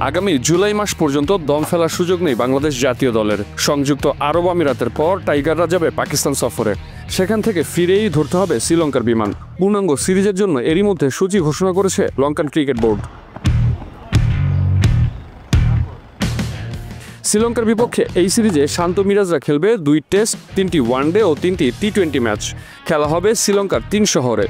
আগামী জুলাই মাস পর্যন্ত দম ফেলার সুযোগ নেই বাংলাদেশ জাতীয় দলের। সংযুক্ত আরব আমিরাতের পর টাইগাররা যাবে পাকিস্তান সফরে। সেখান থেকে ফিরেই ধরতে হবে শ্রীলঙ্কার বিমান। পূর্ণাঙ্গ সিরিজের জন্য এরই মধ্যে সূচি ঘোষণা করেছে লঙ্কান ক্রিকেট বোর্ড। শ্রীলঙ্কার বিপক্ষে এই সিরিজে শান্ত মিরাজরা খেলবে 2 টেস্ট, 3টি ওয়ানডে ও 3টি টি-20 ম্যাচ। খেলা হবে শ্রীলঙ্কার 3 শহরে।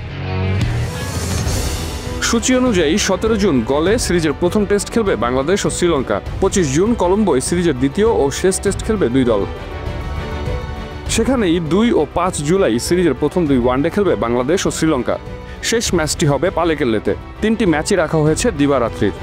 সূচি অনুযায়ী 17 জুন গলে সিরিজের প্রথম টেস্ট খেলবে বাংলাদেশ ও শ্রীলঙ্কা। 25 জুন কলম্বোয় সিরিজের দ্বিতীয় ও শেষ টেস্ট খেলবে 2 দল। সেখানেই 2 ও 5 জুলাই সিরিজের প্রথম 2 ওয়ানডে খেলবে বাংলাদেশ ও শ্রীলঙ্কা। শেষ ম্যাচটি হবে পালেকেল্লেতে। 3টি ম্যাচই রাখা হয়েছে দিবারাত্রির।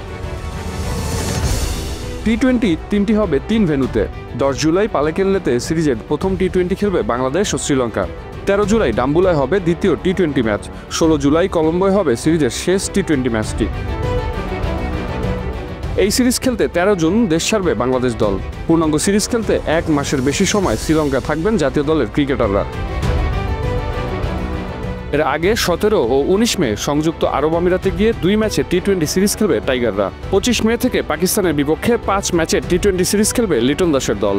টি-20 3টি হবে 3 ভেন্যুতে। 10 জুলাই পালেকেল্লেতে সিরিজের প্রথম টি-20 খেলবে বাংলাদেশ ও শ্রীলঙ্কা। 13 জুলাই ডাম্বুলায় হবে দ্বিতীয় টি-20 ম্যাচ। 16 জুলাই কলম্বোয় হবে সিরিজের শেষ টি-20 ম্যাচটি। এই সিরিজ খেলতে 13 জুন দেশ ছাড়বে বাংলাদেশ দল। পূর্ণাঙ্গ সিরিজ খেলতে 1 মাসের বেশি সময় শ্রীলঙ্কা থাকবেন জাতীয় দলের ক্রিকেটাররা। এর আগে 17 ও 19 মে সংযুক্ত আরব আমিরাতে গিয়ে 2 ম্যাচে টি-20 সিরিজ খেলবে টাইগাররা। 25 মে থেকে পাকিস্তানের বিপক্ষে 5 ম্যাচে টি-20 সিরিজ খেলবে লিটন দাসের দল।